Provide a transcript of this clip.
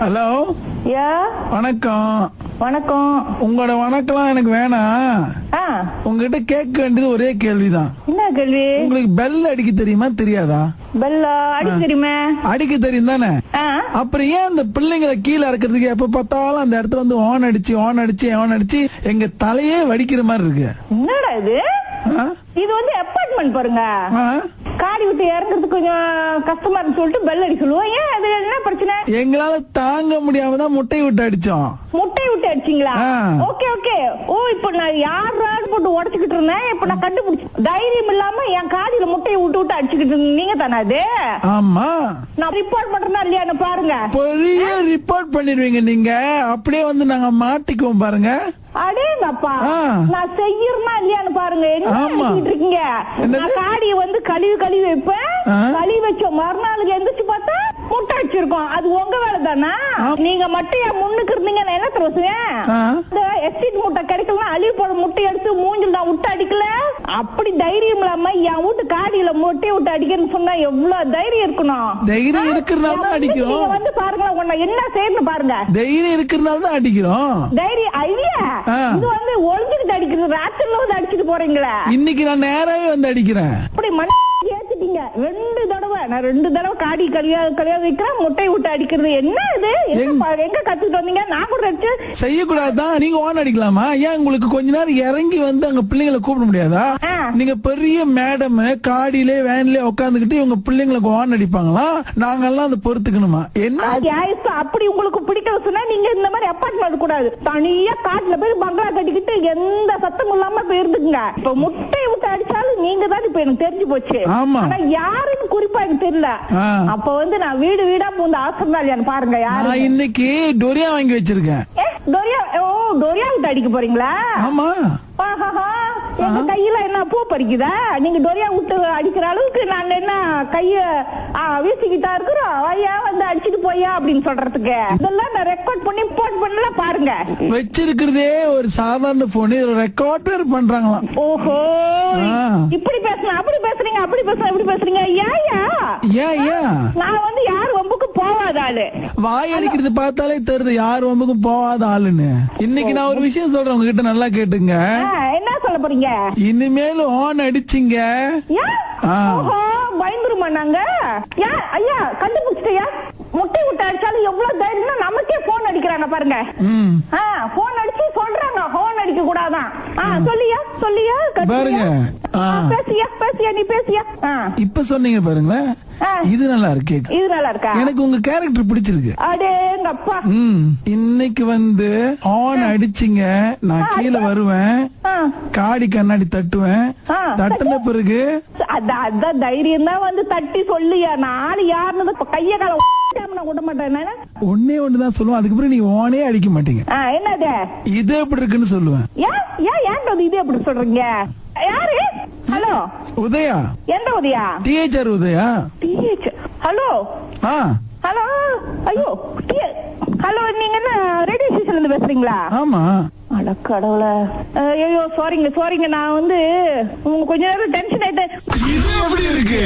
Hello. யா வணக்கம். வணக்கம். உங்களோட வணக்கம் எனக்கு வேணாம். உங்ககிட்ட கேட்க வேண்டியது ஒரே கேள்விதான். என்ன கேள்வி? உங்களுக்கு பெல் அடிக்க தெரியுமா தெரியாதா? பெல்லா அடிக்க தெரியுமே. அடிக்க தெரியும் தானே? அப்புறம் ஏன் அந்த பிள்ளைங்களை கீழே இறக்கிறதுக்கு எப்ப பார்த்தாலும் அந்த இடத்துல வந்து ஓன் அடிச்சு எங்க தலையே வடிக்கிற மாதிரி இருக்கு? என்னடா இது? இது வந்து அப்பார்ட்மெண்ட் பாருங்க. காடி விட்டு இறங்குறதுக்கு கொஞ்சம் கஷ்டமா இருக்கு சொல்லிட்டு பெல் அடி சொல்லுவோம். ஏன் அது என்ன பிரச்சனை? எங்களால தாங்க முடியாம தான் முட்டையை விட்டு அடிச்சோம். முட்டை விட்டு அடிச்சீங்களா? Okay okay. ஓ, இப்ப நான் யாராவது போட்டு உடச்சுக்கிட்டு இருந்தேன். இப்ப நான் கண்டுபிடிச்சேன். தைரியம் இல்லாம என் காடியில முட்டையை விட்டு அடிச்சுக்கிட்டு நீங்க தானே அது? ஆமா. நான் ரிப்போர்ட் பண்றேன்னா இல்லையா பாருங்க. பெரிய ரிப்போர்ட் பண்ணிடுவீங்க நீங்க. அப்படியே வந்து நாங்க மாட்டிக்குவோம் பாருங்க. அடேங்கப்பா, நான் செய்யறேன்னா இல்லையான்னு பாருங்க. என்ன இருக்கீங்க? நான் காடியை வந்து கழுவி வைப்பேன். கழுவி வச்ச மறுநாளுக்கு எந்திரிச்சு பார்த்தா முட்டை அடிச்சிருக்கோம். அது உங்க வேலை தானா? நீங்க மட்டும் என் முன்னுக்கு இருந்தீங்க நான் என்ன தருவேன்? எஸ்டேட் முட்டை கிடைக்கலாம் அழிவு போட முட்டை எடுத்து மூஞ்சில் நான் விட்டு அடிக்கல. அப்படி தைரியம் இல்லாம என் வீட்டு காடியில முட்டையை விட்டு அடிக்கிறேன்னு சொன்னா எவ்வளவு தைரியம் இருக்கணும்? தைரியம் இருக்கிறனால தான் அடிக்கிறோம். வந்து பாருங்க உன்னை என்ன செய்யணும் பாருங்க. தைரியம் இருக்கிறனால தான் அடிக்கிறோம். தைரியம் ஐயா, இது வந்து ஒளிஞ்சுக்கிட்டு அடிக்கிறது. ராத்திரில வந்து அடிச்சுட்டு போறீங்களா? இன்னைக்கு நான் நேராவே வந்து அடிக்கிறேன். அப்படி மணி ஏத்துட்டீங்க. நான் 2 தடவை காடி கழியா வைக்கிறேன். முட்டை விட்டு அடிக்கிறது என்ன இது? எங்க கத்துட்டு வந்தீங்க? நான் கூட செய்யக்கூடாதான். நீங்க ஓன் அடிக்கலாமா? ஏன் உங்களுக்கு கொஞ்ச நேரம் இறங்கி வந்து அங்க பிள்ளைங்களை கூப்பிட முடியாதா? நீங்க பெரிய மேடம் காடியிலே வேன்லயே உட்காந்துக்கிட்டு இவங்க பிள்ளைங்களுக்கு ஓன் அடிப்பாங்களா? நாங்க எல்லாம் அதை பொறுத்துக்கணுமா? என்ன அப்படி உங்களுக்கு பிடிக்கல சொன்னா நீங்க இந்த மாதிரி அப்பார்ட்மெண்ட் கூடாது. தனியா காட்டுல போய் பங்களா கட்டிக்கிட்டு எந்த சத்தமும் இல்லாம போயிருந்துக்குங்க. இப்ப முட்டை விட்டு அடிச்சாலும் நீங்க தான் இப்ப எனக்கு தெரிஞ்சு போச்சு. ஆனா யாருன்னு குறிப்பா எனக்கு தெரியல. அப்ப வந்து நான் வீடு வீடா பூந்து ஆசிரியர் பாருங்க. யாரு இன்னைக்கு டொரியா வாங்கி வச்சிருக்கேன். டொரியா விட்டு அடிக்க போறீங்களா? ஆமா. எங்க கையில என்ன பூ பறிக்குதா? நீங்க டொரியா விட்டு அடிக்கிற அளவுக்கு நான் என்ன கைய வீசிக்கிட்டா இருக்கிறோம்? ஐயா வந்து அடிச்சுட்டு போயா அப்படின்னு சொல்றதுக்கு இதெல்லாம் நான் ரெக்கார்ட் பண்ணி போட் பண்ணல பாருங்க. வச்சிருக்கிறதே ஒரு சாதாரண போன் ரெக்கார்டர் பண்றாங்களாம். ஓஹோ, இப்படி பேசுறேன் அப்படி பேசுறீங்க, அப்படி பேசுறேன் இப்படி பேசுறீங்க. நான் வந்து யார் வம்புக்கு போவாத ஆளு. வாய் அடிக்கிறது பார்த்தாலே தெரியுது யார் வம்புக்கும் போவாத ஆளுன்னு. இன்னைக்கு நான் ஒரு விஷயம் சொல்றேன் உங்ககிட்ட, நல்லா கேட்டுங்க. என்ன சொல்ல போறீங்க? இனிமேல் ஓன் அடிச்சிங்க பயந்துருமா? நாங்க ஐயா கண்டுபிடிச்சிட்டியா? முட்டை விட்டு அடிச்சாலும் எவ்வளவு தைரியம் நமக்கே போன் அடிக்கிறாங்க பாருங்க. போன் அடிச்சு சொல்றாங்க போன் அடிக்க கூடாதான். சொல்லியா பாருங்க. பேசியா நீ பேசியா? இப்ப சொன்னீங்க பாருங்களேன். இது நல்லா இருக்கு. இது நல்லா இருக்கா? எனக்கு உங்க கேரக்டர் பிடிச்சிருக்கு. அடேங்கப்பா. இன்னைக்கு வந்து ஆன் அடிச்சிங்க, நான் கீழே வருவேன், காடி கண்ணாடி தட்டுவேன். தட்டின பிறகு அதான் தைரியம் தான் வந்து தட்டி சொல்லியா. நாலு யாருன்னு கைய கால விட மாட்டேன். ஒன்னே ஒண்ணுதான் சொல்லுவேன். அதுக்கப்புறம் நீங்க ஓனே அடிக்க மாட்டீங்க. என்னது இது எப்படி இருக்குன்னு சொல்லுவேன். ஏன் இது எப்படி சொல்றீங்க? யாரு? ஹலோ உதயா. எந்த Udhaya? DHR Udhaya. Hello hello. ஐயோ ஹலோ, நீங்க என்ன ரேடியோ ஸ்டேஷன்ல இருந்து பேசுறீங்களா? ஆமா. அட கடவுளே. ஐயோ சாரிங்க நான் வந்து கொஞ்ச நேரம் டென்ஷன் ஆயிட்டேன். இது எப்படி இருக்கு?